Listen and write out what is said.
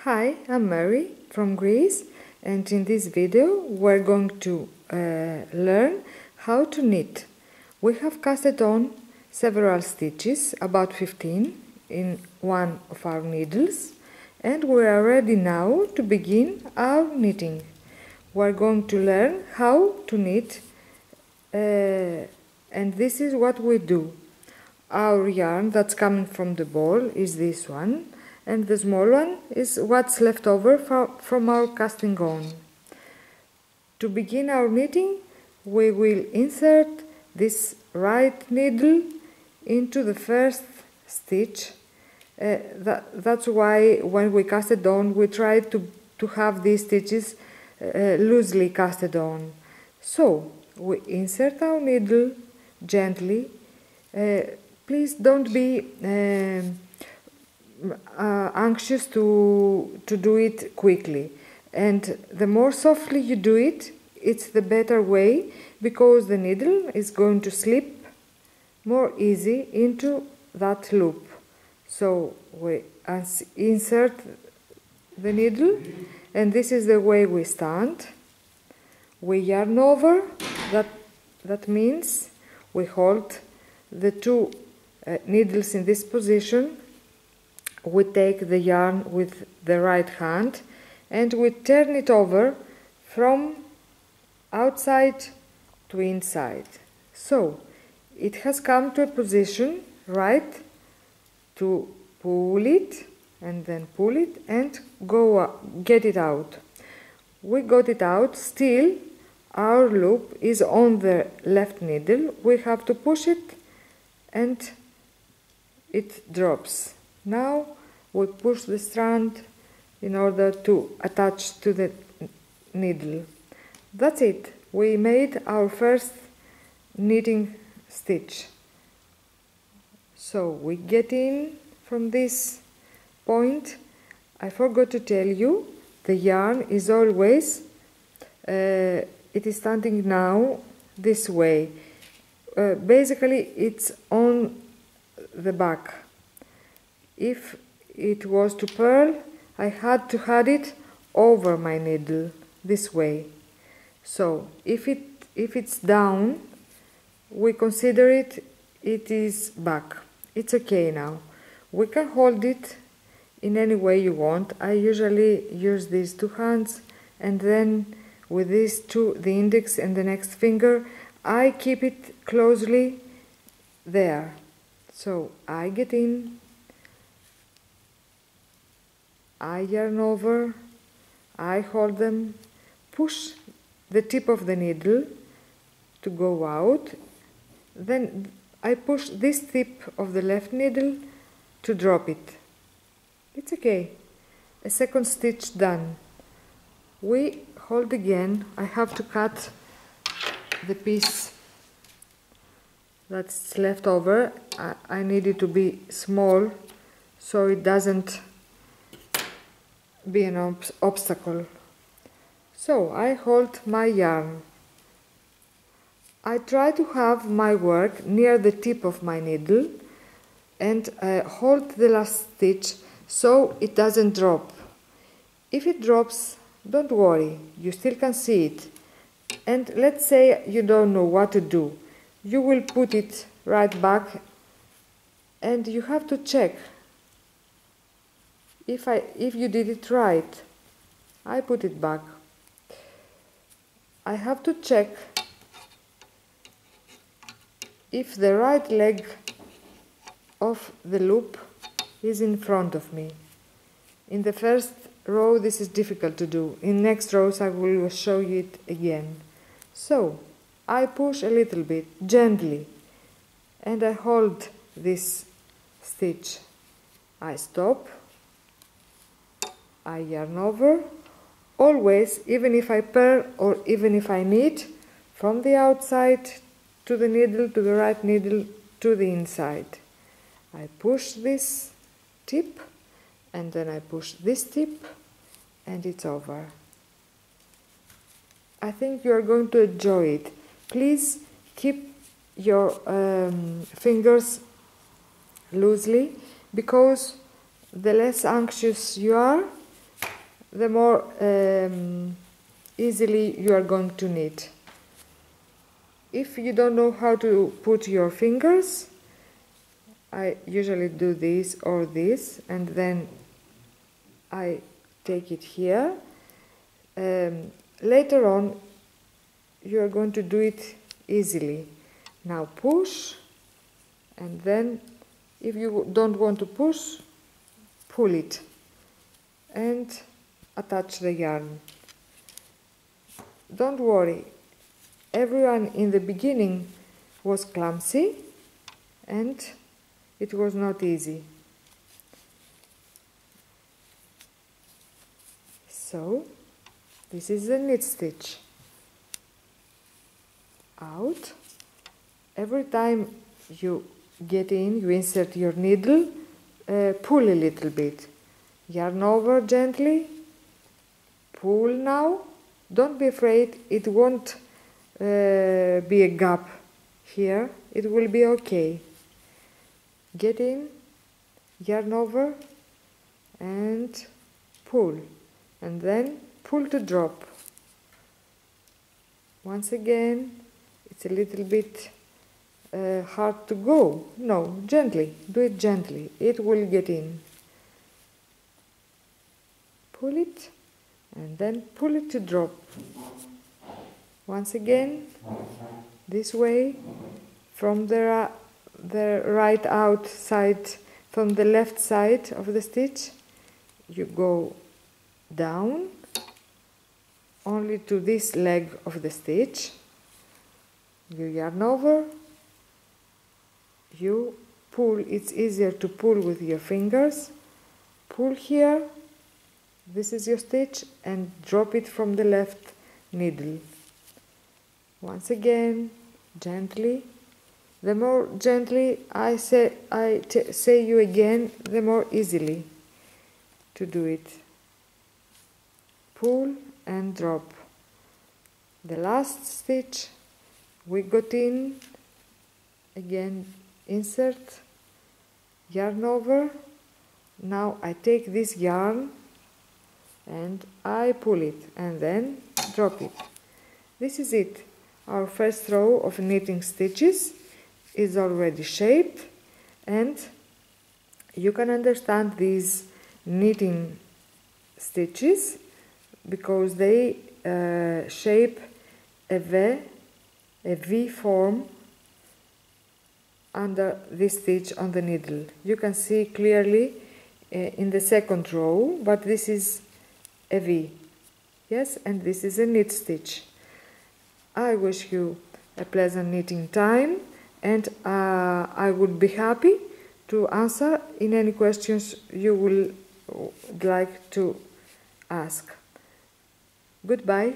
Hi, I'm Mary from Greece, and in this video we're going to learn how to knit. We have casted on several stitches, about 15, in one of our needles, and we are ready now to begin our knitting. We're going to learn how to knit, and this is what we do. Our yarn that's coming from the ball is this one, and the small one is what's left over from our casting on. To begin our knitting, we will insert this right needle into the first stitch. That's why when we cast it on, we try to have these stitches loosely casted on. So we insert our needle gently. Please don't be anxious to do it quickly, and the more softly you do it, it's the better way, because the needle is going to slip more easy into that loop. So we insert the needle, and this is the way we stand. We yarn over, that means we hold the two needles in this position. We take the yarn with the right hand and we turn it over from outside to inside. So it has come to a position, right, to pull it and then pull it and get it out. We got it out. Still our loop is on the left needle. We have to push it and it drops. Now we push the strand in order to attach to the needle. That's it. We made our first knitting stitch. So we get in from this point. I forgot to tell you, the yarn is always, it is standing now this way. Basically it's on the back. If it was to purl, I had to have it over my needle this way. So if it's down, we consider it is back. It's okay now. We can hold it in any way you want. I usually use these two hands, and then with these two, the index and the next finger, I keep it closely there. So I get in, I yarn over, I hold them, push the tip of the needle to go out, then I push this tip of the left needle to drop it. It's okay. A second stitch done. We hold again. I have to cut the piece that's left over. I need it to be small so it doesn't be an obstacle. So I hold my yarn. I try to have my work near the tip of my needle and hold the last stitch so it doesn't drop. If it drops, don't worry, you still can see it. And let's say you don't know what to do. You will put it right back and you have to check if you did it right. I put it back. I have to check if the right leg of the loop is in front of me. In the first row this is difficult to do. In next rows I will show you it again. So I push a little bit gently and I hold this stitch. I stop, I yarn over, always, even if I purl or even if I knit, from the outside to the needle, to the right needle, to the inside. I push this tip and then I push this tip and it's over. I think you are going to enjoy it. Please keep your fingers loosely, because the less anxious you are, the more easily you are going to knit. If you don't know how to put your fingers, I usually do this or this, and then I take it here. Later on, you are going to do it easily. Now push, and then if you don't want to push, pull it and attach the yarn. Don't worry, everyone in the beginning was clumsy and it was not easy. So this is the knit stitch. Out. Every time you get in, you insert your needle, pull a little bit. Yarn over gently, pull now. Don't be afraid, it won't be a gap here, it will be okay. Get in, yarn over, and pull, and then pull to drop. Once again, it's a little bit hard to go. No, gently, do it gently, it will get in. Pull it, and then pull it to drop. Once again, this way, from the right outside, from the left side of the stitch, you go down only to this leg of the stitch. You yarn over, you pull, it's easier to pull with your fingers, pull here, this is your stitch, and drop it from the left needle. Once again, gently. The more gently I say you again, the more easily to do it. Pull and drop. The last stitch, we got in, again insert, yarn over. Now I take this yarn and I pull it and then drop it. This is it. Our first row of knitting stitches is already shaped, and you can understand these knitting stitches because they shape a V form under this stitch on the needle. You can see clearly in the second row, but this is a V, yes, and this is a knit stitch. I wish you a pleasant knitting time, and I would be happy to answer in any questions you will like to ask. Goodbye.